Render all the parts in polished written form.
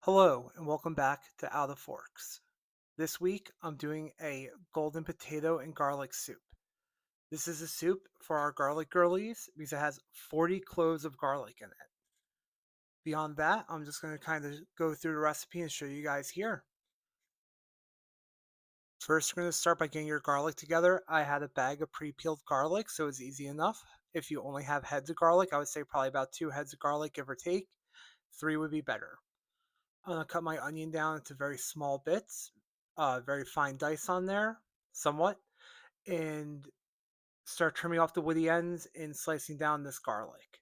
Hello and welcome back to Out of Forks. This week I'm doing a golden potato and garlic soup. This is a soup for our garlic girlies because it has 40 cloves of garlic in it. Beyond that, I'm just going to kind of go through the recipe and show you guys here. First, we're going to start by getting your garlic together. I had a bag of pre-peeled garlic, so it's easy enough. If you only have heads of garlic, I would say probably about 2 heads of garlic, give or take. 3 would be better. I'm gonna cut my onion down into very small bits, very fine dice on there, somewhat, and start trimming off the woody ends and slicing down this garlic.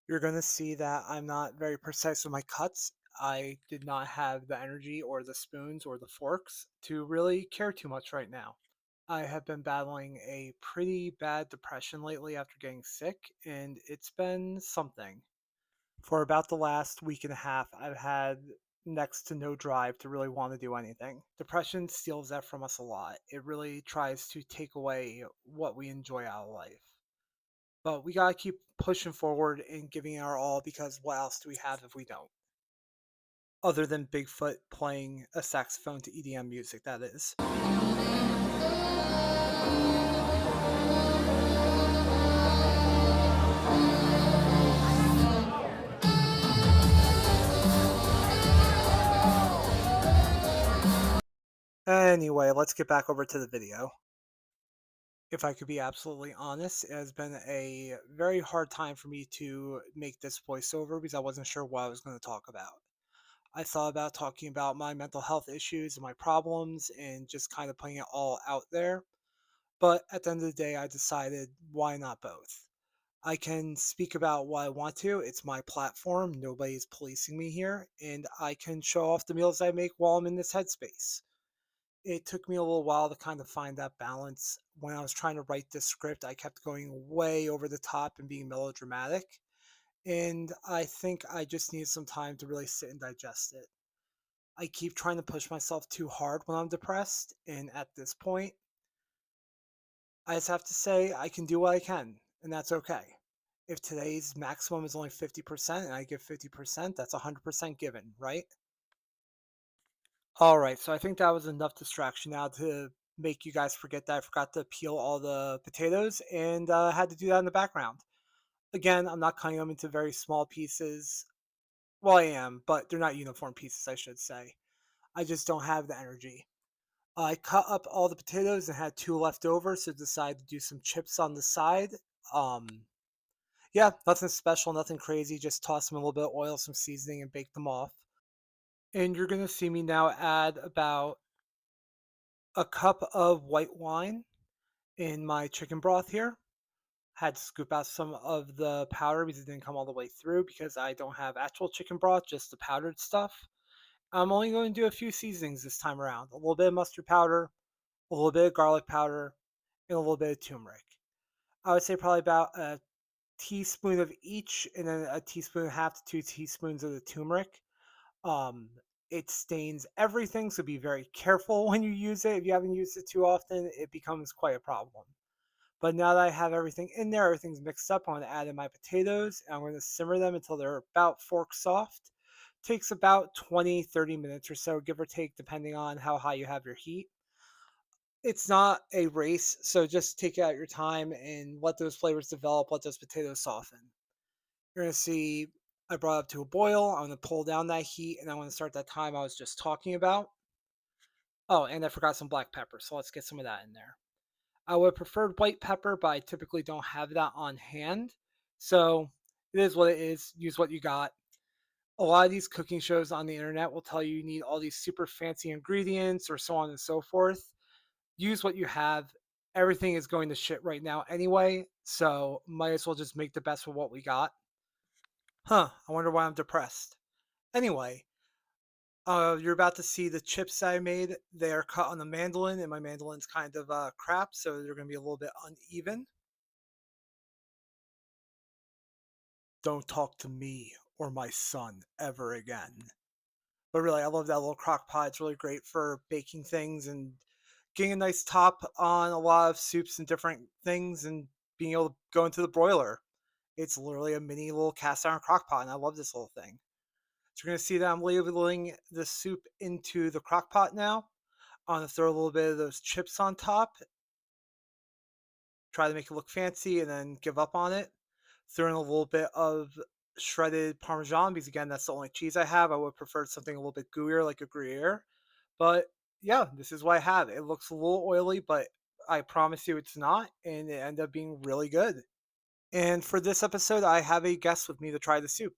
You're gonna see that I'm not very precise with my cuts. I did not have the energy or the spoons or the forks to really care too much right now. I have been battling a pretty bad depression lately after getting sick, and it's been something. For about the last week and a half, I've had next to no drive to really want to do anything. Depression steals that from us a lot. It really tries to take away what we enjoy out of life. But we gotta keep pushing forward and giving it our all because what else do we have if we don't? Other than Bigfoot playing a saxophone to EDM music, that is. Anyway, let's get back over to the video. If I could be absolutely honest, it has been a very hard time for me to make this voiceover because I wasn't sure what I was going to talk about. I thought about talking about my mental health issues and my problems and just kind of putting it all out there. But at the end of the day, I decided why not both? I can speak about what I want to. It's my platform. Nobody's policing me here. And I can show off the meals I make while I'm in this headspace. It took me a little while to kind of find that balance. When I was trying to write this script, I kept going way over the top and being melodramatic. And I think I just need some time to really sit and digest it. I keep trying to push myself too hard when I'm depressed. And at this point, I just have to say I can do what I can, and that's okay. If today's maximum is only 50% and I give 50%, that's 100% given, right? All right, so I think that was enough distraction now to make you guys forget that I forgot to peel all the potatoes and had to do that in the background. Again, I'm not cutting them into very small pieces. Well, I am, but they're not uniform pieces, I should say. I just don't have the energy. I cut up all the potatoes and had two left over, so decided to do some chips on the side. Um, yeah, nothing special, nothing crazy. Just toss them in a little bit of oil, some seasoning, and bake them off. And you're gonna see me now add about a cup of white wine in my chicken broth here. Had to scoop out some of the powder because it didn't come all the way through because I don't have actual chicken broth, just the powdered stuff. I'm only going to do a few seasonings this time around. A little bit of mustard powder, a little bit of garlic powder, and a little bit of turmeric. I would say probably about a teaspoon of each, and then a teaspoon and a half to 2 teaspoons of the turmeric. Um, it stains everything, so be very careful when you use it. If you haven't used it too often, it becomes quite a problem. But now that I have everything in there, everything's mixed up, I'm going to add in my potatoes, and I'm going to simmer them until they're about fork soft. Takes about 20-30 minutes or so, give or take, depending on how high you have your heat. It's not a race, so just take out your time and let those flavors develop, let those potatoes soften. You're gonna see I brought it up to a boil. I'm gonna pull down that heat and I want to start that time I was just talking about. Oh, and I forgot some black pepper, so let's get some of that in there. I would have preferred white pepper, but I typically don't have that on hand. So it is what it is. Use what you got. A lot of these cooking shows on the internet will tell you you need all these super fancy ingredients or so on and so forth. Use what you have. Everything is going to shit right now anyway, so might as well just make the best of what we got. Huh, I wonder why I'm depressed. Anyway, you're about to see the chips I made. They are cut on the mandolin, and my mandolin's kind of crap, so they're going to be a little bit uneven. Don't talk to me or my son ever again. But really, I love that little crock pot. It's really great for baking things and getting a nice top on a lot of soups and different things and being able to go into the broiler. It's literally a mini little cast iron crock pot, and I love this little thing. So you're going to see that I'm ladling the soup into the crock pot now. I'm going to throw a little bit of those chips on top, try to make it look fancy, and then give up on it. Throw in a little bit of shredded Parmesan because, again, that's the only cheese I have. I would prefer something a little bit gooier like a Gruyere. But yeah, this is what I have. It looks a little oily, but I promise you it's not. And it ended up being really good. And for this episode, I have a guest with me to try the soup.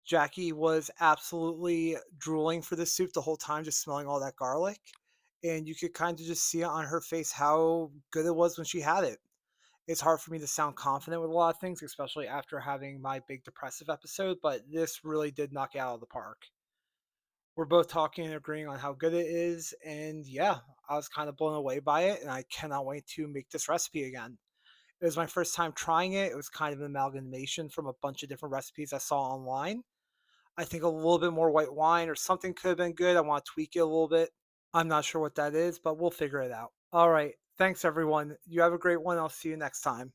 Jackie was absolutely drooling for this soup the whole time, just smelling all that garlic. And you could kind of just see it on her face how good it was when she had it. It's hard for me to sound confident with a lot of things, especially after having my big depressive episode, but this really did knock it out of the park. We're both talking and agreeing on how good it is, and yeah, I was kind of blown away by it, and I cannot wait to make this recipe again. It was my first time trying it. It was kind of an amalgamation from a bunch of different recipes I saw online. I think a little bit more white wine or something could have been good. I want to tweak it a little bit. I'm not sure what that is, but we'll figure it out. All right. Thanks, everyone. You have a great one. I'll see you next time.